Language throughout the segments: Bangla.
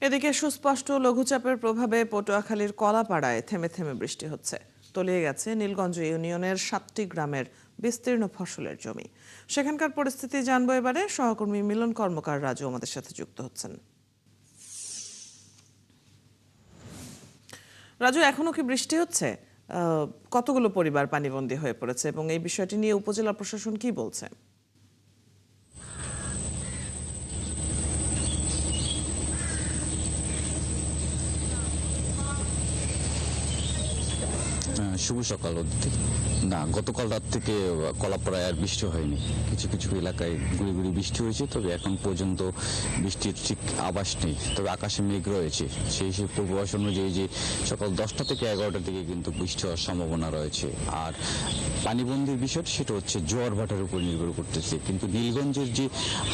এদিকে সুস্পষ্ট লঘুচাপের প্রভাবে পটুয়াখালীর কলাপাড়ায় থেমে থেমে বৃষ্টি হচ্ছে। তলিয়ে গেছে নীলগঞ্জ ইউনিয়নের 7টি গ্রামের বিস্তীর্ণ ফসলের জমি। সেখানকার পরিস্থিতি জানবো এবারে। সহকর্মী মিলন কর্মকার রাজু আমাদের সাথে যুক্ত হচ্ছেন। রাজু, এখনো কি বৃষ্টি হচ্ছে? কতগুলো পরিবার পানিবন্দী হয়ে পড়েছে এবং এই বিষয়টি নিয়ে উপজেলা প্রশাসন কি বলছে? শুভ সকাল। না, গতকাল রাত থেকে কলাপাড়ায় আর বৃষ্টি হয়নি। কিছু কিছু এলাকায় গুড়ি গুড়ি বৃষ্টি হয়েছে, তবে এখন পর্যন্ত বৃষ্টির ঠিক আভাস নেই। তবে আকাশে মেঘ রয়েছে। সেই পূর্বাভাস অনুযায়ী যে সকাল 10টা থেকে 11টার দিকে কিন্তু বৃষ্টি হওয়ার সম্ভাবনা রয়েছে। আর পানিবন্দির বিষয় সেটা হচ্ছে জোয়ার ভাটার উপর নির্ভর করতেছে। কিন্তু নীলগঞ্জের যে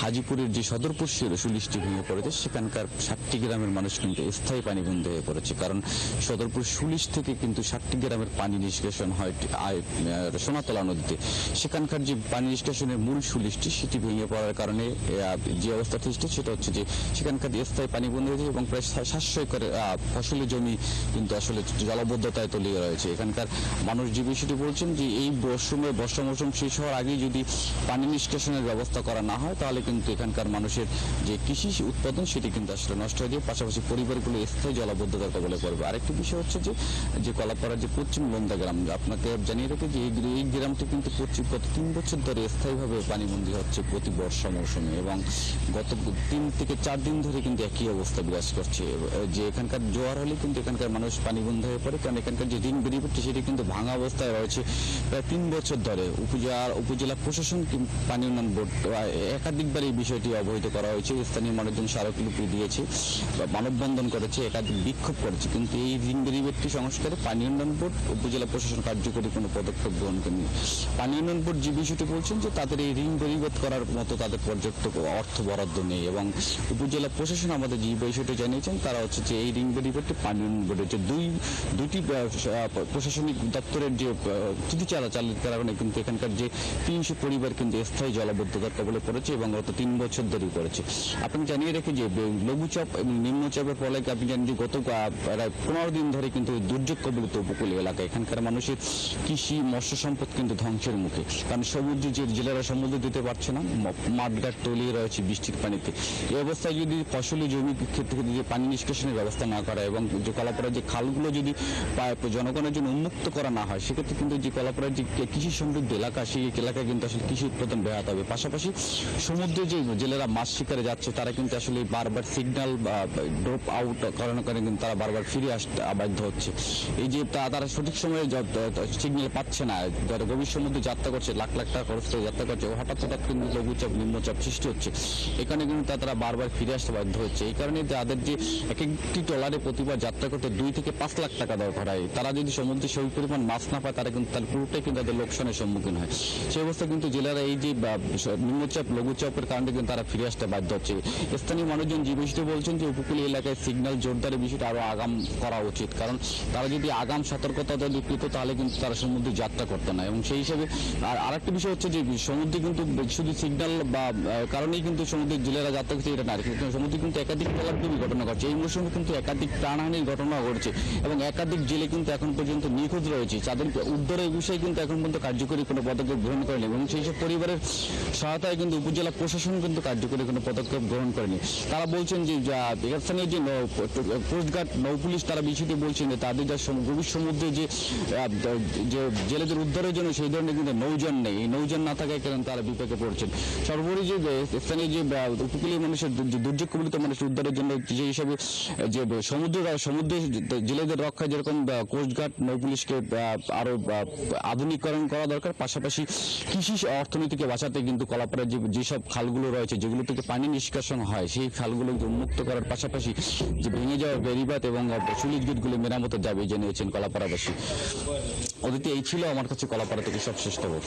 হাজিপুরের যে সদরপুর সুলিশটি ভেঙে পড়েছে, সেখানকার 7টি গ্রামের মানুষ কিন্তু স্থায়ী পানিবন্দী হয়ে পড়েছে। কারণ সদরপুর সুলিশ থেকে কিন্তু 7টি গ্রামের পানি নিষ্কাশন হয় সোনাতলা নদীতে। সেখানকার যে পানি নিষ্কাশনের মূল সুলিশটি সেটি ভেঙে পড়ার কারণে যে অবস্থা সৃষ্টি সেটা হচ্ছে যে সেখানকার স্থায়ী পানি বন্ধ হয়েছে এবং প্রায় 700 একর ফসলের জমি কিন্তু আসলে জলাবদ্ধতায় তলিয়ে রয়েছে। এখানকার মানুষ যে বিষয়টি বলছেন যে এই বর্ষা মৌসুম শেষ হওয়ার আগেই যদি পানি নিষ্কাশনের ব্যবস্থা করা না হয়, তাহলে কিন্তু এখানকার মানুষের যে কৃষি উৎপাদন সেটি কিন্তু আসলে নষ্ট হয়ে যায়। পাশাপাশি পরিবারগুলো স্থায়ী জলাবদ্ধতার কবলে পড়বে। আরেকটি বিষয় হচ্ছে যে কলাপাড়ার যে পশ্চিম লন্দা গ্রাম, আপনাকে জানিয়ে রাখি যে এই গ্রামটি কিন্তু গত 3 বছর ধরে স্থায়ীভাবে পানিবন্দী হচ্ছে প্রতি বর্ষা মৌসুমে, এবং গত 3 থেকে 4 দিন ধরে কিন্তু একই অবস্থা বিরাজ করছে। যে এখানকার জোয়ার হলে কিন্তু এখানকার মানুষ পানিবন্ধ হয়ে পড়ে, কারণ এখানকার যে রিং বেরিবারটি সেটি কিন্তু ভাঙা অবস্থায় রয়েছে প্রায় 3 বছর ধরে। উপজেলা প্রশাসন পানি উন্নয়ন বোর্ড একাধিকবার এই বিষয়টি অবহিত করা হয়েছে। স্থানীয় মানুষজন স্মারকলিপি দিয়েছে, মানববন্ধন করেছে, একাধিক বিক্ষোভ করেছে, কিন্তু এই রিং বেরিবারটি সংস্কারে পানি উন্নয়ন বোর্ড উপজেলা প্রশাসন কার্যকরী কোনো পদক্ষেপ গ্রহণ করেনি। পানি উন্নয়ন বোর্ড যে বিষয়টি বলছেন যে তাদের এই ঋণ পরিশোধ করার মতো তাদের পর্যাপ্ত অর্থ বরাদ্দ নেই, এবং উপজেলা প্রশাসন আমাদের যে বিষয়টি জানিয়েছেন তারা হচ্ছে যে এই ঋণ পরিশোধটি পানি উন্নয়ন বোর্ডের যে দুইটি প্রশাসনিক দপ্তরের যে ত্রুটি চালিত কারণে কিন্তু এখানকার যে 300 পরিবার কিন্তু স্থায়ী জলাবদ্ধতার কবলে পড়েছে এবং গত 3 বছর ধরেই পড়েছে। আপনি জানিয়ে রেখে যে লঘুচাপ এবং নিম্নচাপের ফলে আপনি জানেন যে গত প্রায় 15 দিন ধরে কিন্তু দুর্যোগ কবলিত উপকূলীয় এলাকা এখানকার মানুষের কৃষি মৎস্য সম্পদ কিন্তু ধ্বংসের মুখে। কারণ সমুদ্রে যে জেলেরা সমুদ্র দিতে পারছে না, মাঠঘাট তলিয়ে রয়েছে বৃষ্টির পানিতে। এই অবস্থায় যদি ফসলি জমি ক্ষেত্রে যদি পানি নিষ্কাশনের ব্যবস্থা না করা এবং যে কলাপাড়ার যে খালগুলো যদি জনগণের জন্য উন্মুক্ত করা না হয়, সেক্ষেত্রে কিন্তু যে কলাপাড়ার যে কৃষি সমৃদ্ধ এলাকা সেই এলাকায় কিন্তু আসলে কৃষি উৎপাদন ব্যাহত হবে। পাশাপাশি সমুদ্রে যে জেলেরা মাছ শিকারে যাচ্ছে তারা কিন্তু আসলে বারবার সিগন্যাল ড্রপ আউট করানোর কারণে কিন্তু তারা বারবার ফিরে আসতে বাধ্য হচ্ছে। এই যে তারা সঠিক সময়ে সিগন্যাল পাচ্ছে না, যারা গভীর সমুদ্রে যাত্রা করছে, লাখ লাখ টাকা খরচ করে যাত্রা করছে, হঠাৎ কিন্তু লঘুচাপ নিম্নচাপ সৃষ্টি হচ্ছে। এখানে কিন্তু তারা বারবার ফিরে আসতে বাধ্য হচ্ছে। এই কারণে তাদের যে এক একটি ট্রলারে প্রতিবার যাত্রা করতে 2 থেকে 5 লাখ টাকা দরকার হয়। তারা যদি সমুদ্রে সেই পরিমাণ মাছ না পায়, তারা কিন্তু তার পুরোটাই কিন্তু তাদের লোকসানের সম্মুখীন হয়। সেই অবস্থা কিন্তু জেলারা এই যে নিম্নচাপ লঘুচাপের কারণে কিন্তু তারা ফিরে আসতে বাধ্য হচ্ছে। স্থানীয় মানুষজন যে বিষয়টি বলছেন যে উপকূলীয় এলাকায় সিগন্যাল জোরদারের বিষয়টা আরো আগাম করা উচিত, কারণ তারা যদি আগাম সতর্কতা যদি পেত তাহলে কিন্তু তারা সমুদ্রে যাত্রা করতো না। এবং সেই হিসাবে আরেকটি বিষয় হচ্ছে যে সমুদ্রে কিন্তু শুধু সিগন্যাল বা কারণেই কিন্তু সমুদ্রের জেলেরা যাত্রা করছে এটা না, কিন্তু সমুদ্রে কিন্তু একাধিক জলাভূমি ঘটনা ঘটছে। এই মৌসুমে কিন্তু একাধিক প্রাণহানির ঘটনা ঘটছে এবং একাধিক জেলে কিন্তু এখন পর্যন্ত নিখোঁজ রয়েছে। তাদেরকে উদ্ধারের বিষয়ে কিন্তু এখন পর্যন্ত কার্যকরী কোনো পদক্ষেপ গ্রহণ করেনি এবং সেই সব পরিবারের সহায়তায় কিন্তু উপজেলা প্রশাসন কিন্তু কার্যকরী কোনো পদক্ষেপ গ্রহণ করেনি। তারা বলছেন যে স্থানীয় যে কোস্টগার্ড নৌপুলিশ তারা বিষয়টি বলছেন যে তাদের যা গভীর সমুদ্রে যে জেলেদের উদ্ধারের জন্য সেই ধরনের কিন্তু নৌযান নেই। এই নৌযান না থাকায় কারণে তারা বিপাকে পড়ছেন। সর্বোপরি যে স্থানীয় যে উপকূলীয় মানুষের দুর্যোগ কবলিত মানুষের উদ্ধারের জন্য যে হিসাবে যে সমুদ্রে জেলেদের রক্ষায় যেরকম কোস্টগার্ড নৌপুলিশকে আরো আধুনিকরণ করা দরকার, পাশাপাশি কৃষি অর্থনীতিকে বাঁচাতে কিন্তু কলাপাড়ার যেসব খালগুলো রয়েছে যেগুলো থেকে পানি নিষ্কাশন হয় সেই খালগুলোকে উন্মুক্ত করার পাশাপাশি যে ভেঙে যাওয়া বেড়িবাঁধ এবং সুলিশ গেটগুলো মেরামতের দাবি জানিয়েছেন কলাপাড়াবাসী। অদিতি, এই ছিল আমার কাছে কলাপাড়া থেকে সবশেষ খবর।